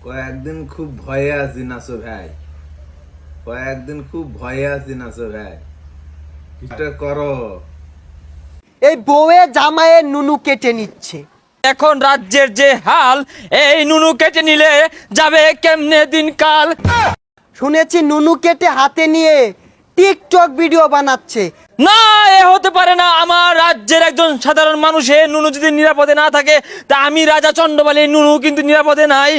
কয়েকদিন খুব ভয়ে আছি নাসো ভাই, কয়েকদিন খুব ভয়ে আছি নাসো ভাই, এটা করো। এই বউয়ে জামায়ে নুনু কেটে নিচ্ছে। এখন রাজ্যের যে হাল, এই নুনু কেটে নিলে যাবে কেমনে দিনকাল। শুনেছি নুনু কেটে হাতে নিয়ে টিকটক ভিডিও বানাচ্ছে। না, এ হতে পারে না। আমার রাজ্যের একজন সাধারণ মানুষে নুনু যদি নিরাপদে না থাকে, তা আমি রাজা চন্ডবালী নুনু কিন্তু নিরাপদে নাই।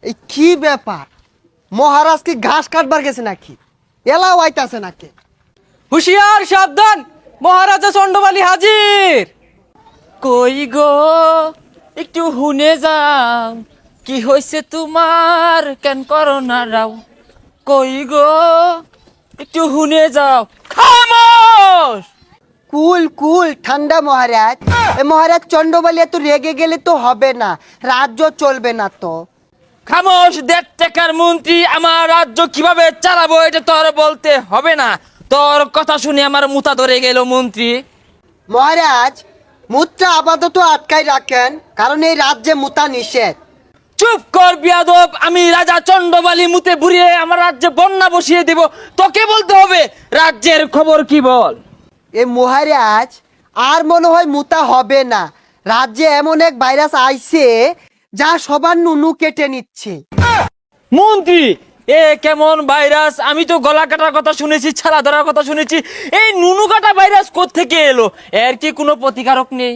এই কি ব্যাপার, মহারাজ কি ঘাস কাটবার গেছে নাকি? এলাও আইতাছে নাকি? হুশিয়ার, সাবধান, মহারাজা চন্ডবালী হাজির। কই গো, একটু হুনে যাও, কি হয়েছে তোমার, কেন করো না রাও। কই গো, একটু হুনে যাও। খামোশ। কুল কুল ঠান্ডা মহারাজ। এই মহারাজ চন্ডবালী এত রেগে গেলে তো হবে না, রাজ্য চলবে না তো। খামোশ, 1.5 টাকার মন্ত্রী, আমার রাজ্য কিভাবে চালাবো এটা তোর বলতে হবে না। তোর কথা শুনে আমার মুতা ধরে গেল মন্ত্রী। মহারাজ মুদ্রা আপাতত আটকাই রাখেন, কারণ এই রাজ্যে মুতা নিষেধ। চুপ কর বিয়াদব, আমি রাজা চন্ডবালী মুতে বুড়িয়ে আমার রাজ্যে বন্যা বসিয়ে দেব। তোকে বলতে হবে রাজ্যের খবর কি বল। এ মহারাজ আর মনে হয় মুতা হবে না, রাজ্যে এমন এক ভাইরাস আইছে যা সবার নুনু কেটে নিচ্ছে। মন্ত্রী, এ কেমন ভাইরাস? আমি তো গলা কাটার কথা শুনেছি, ছালা ধরার কথা শুনেছি, এই নুনু কাটা ভাইরাস কোত্থেকে এলো? এর কি কোনো প্রতিকারক নেই?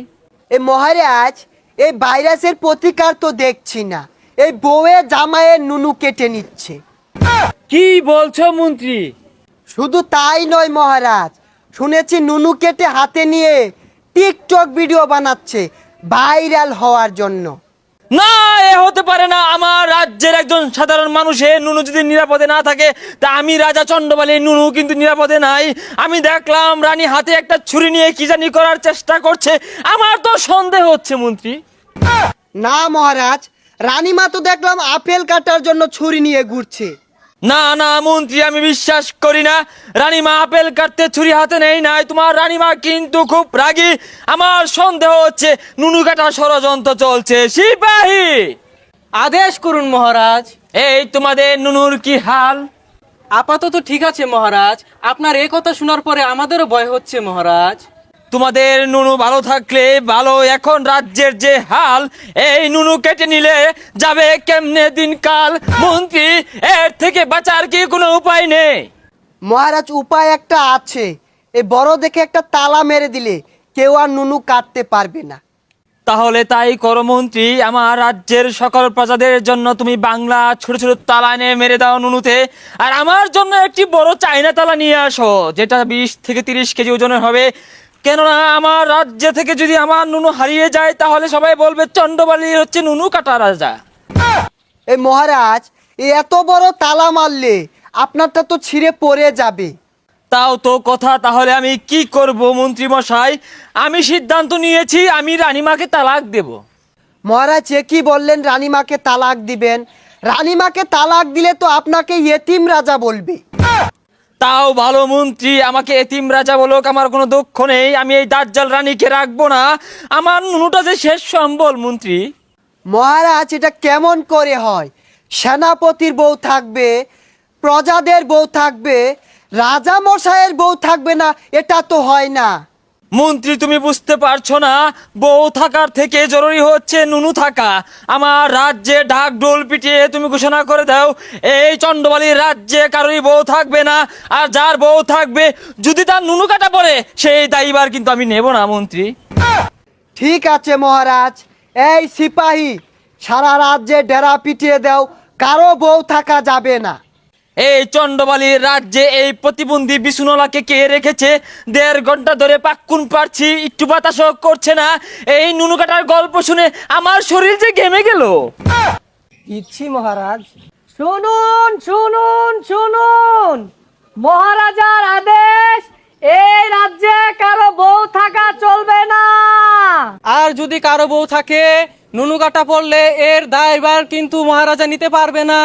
এ মহারাজ এই ভাইরাসের প্রতিকার তো দেখছি না, এই বউয়ে জামায়ে নুনু কেটে নিচ্ছে। কি বলছো মন্ত্রী? শুধু তাই নয় মহারাজ, শুনেছি নুনু কেটে হাতে নিয়ে টিকটক ভিডিও বানাচ্ছে ভাইরাল হওয়ার জন্য। না, এ হতে পারে না। আমার রাজ্যের একজন সাধারণ মানুষে নুনু যদি নিরাপদে না থাকে, তা আমি রাজা চন্ডবালী নুনু কিন্তু নিরাপদে নাই। আমি দেখলাম রানী হাতে একটা ছুরি নিয়ে কি জানি করার চেষ্টা করছে। আমার তো সন্দেহ হচ্ছে মন্ত্রী। না মহারাজ, রানীমা তো দেখলাম আপেল কাটার জন্য ছুরি নিয়ে ঘুরছে। না না মন্ত্রী, আমি বিশ্বাস করি না। রানীমা আপেল কাটতে ছুরি হাতে নেই নাই। তোমার রানীমা কিন্তু খুব রাগী। আমার সন্দেহ হচ্ছে নুনু কাটা ষড়যন্ত্র চলছে। সিপাহী, আদেশ করুন মহারাজ। এই তোমাদের নুনুর কি হাল? আপাতত ঠিক আছে মহারাজ, আপনার এই কথা শোনার পরে আমাদেরও ভয় হচ্ছে মহারাজ। তোমাদের নুনু ভালো থাকলে ভালো। এখন রাজ্যের যে হাল, এই নুনু কেটে নিলে যাবে কেমনে দিনকাল। মন্ত্রী, এর থেকে বাঁচার কি কোনো উপায় নেই? মহারাজ উপায় একটা আছে, এই বড় দেখে একটা তালা মেরে দিলে কেউ আর নুনু কাটতে পারবে না। তাহলে তাই করো মন্ত্রী। আমার রাজ্যের সকল প্রজাদের জন্য তুমি বাংলা ছোট ছোট তালা এনে মেরে দাও নুনুতে, আর আমার জন্য একটি বড় চাইনা তালা নিয়ে আসো, যেটা 20 থেকে 30 কেজি ওজনের হবে। কেননা আমার রাজ্য থেকে যদি আমার নুনু হারিয়ে যায়, তাহলে সবাই বলবে চন্ডবালী হচ্ছে নুনু কাটা রাজা। এই মহারাজ এই এত বড় তালা মারলে আপনারটা তো ছিঁড়ে পড়ে যাবে। তাও তো কথা। তাহলে আমি কি করব মন্ত্রী মশাই? আমি সিদ্ধান্ত নিয়েছি, আমি রানীমাকে তালাক দেব। মহারাজ এ কি বললেন, রানীমাকে তালাক দিবেন? রানীমাকে তালাক দিলে তো আপনাকে ইয়েতিম রাজা বলবে। তাও ভালো মন্ত্রী, আমাকে এতিম রাজা বলুক, আমার কোনো দুঃখ নেই। আমি এই দাজ্জাল রানীকে রাখবো না। আমার নুনুটা যে শেষ সম্বল মন্ত্রী। মহারাজ এটা কেমন করে হয়? সেনাপতির বউ থাকবে, প্রজাদের বউ থাকবে, রাজা মশাইয়ের বউ থাকবে না, এটা তো হয় না। মন্ত্রী, তুমি বুঝতে পারছো না? বউ থাকার থেকে জরুরি হচ্ছে নুনু থাকা। আমার রাজ্যে ঢাক ঢোল পিটিয়ে তুমি ঘোষণা করে দাও, এই চন্ডবালীর রাজ্যে কারোরই বউ থাকবে না। আর যার বউ থাকবে, যদি তার নুনু কাটা পড়ে, সেই দায়ীবার কিন্তু আমি নেব না মন্ত্রী। ঠিক আছে মহারাজ, এই সিপাহী সারা রাজ্যে ডেরা পিটিয়ে দাও, কারো বউ থাকা যাবে না। এই চন্ডবালীর রাজ্যে এই প্রতিবন্ধী বিছুনলাকে কে রেখেছে? 1.5 ঘন্টা ধরে পাক্কুন পারছি, একটু বাতাসও করছে না। এই নুনু কাটার গল্প শুনে আমার শরীর যে ঘেমে গেল। ইচ্ছি মহারাজ। শুনুন শুনুন শুনুন, মহারাজার আদেশ, এই রাজ্যে কারো বউ থাকা চলবে না। আর যদি কারো বউ থাকে, নুনু কাটা পড়লে এর দায়ভার কিন্তু মহারাজা নিতে পারবে না।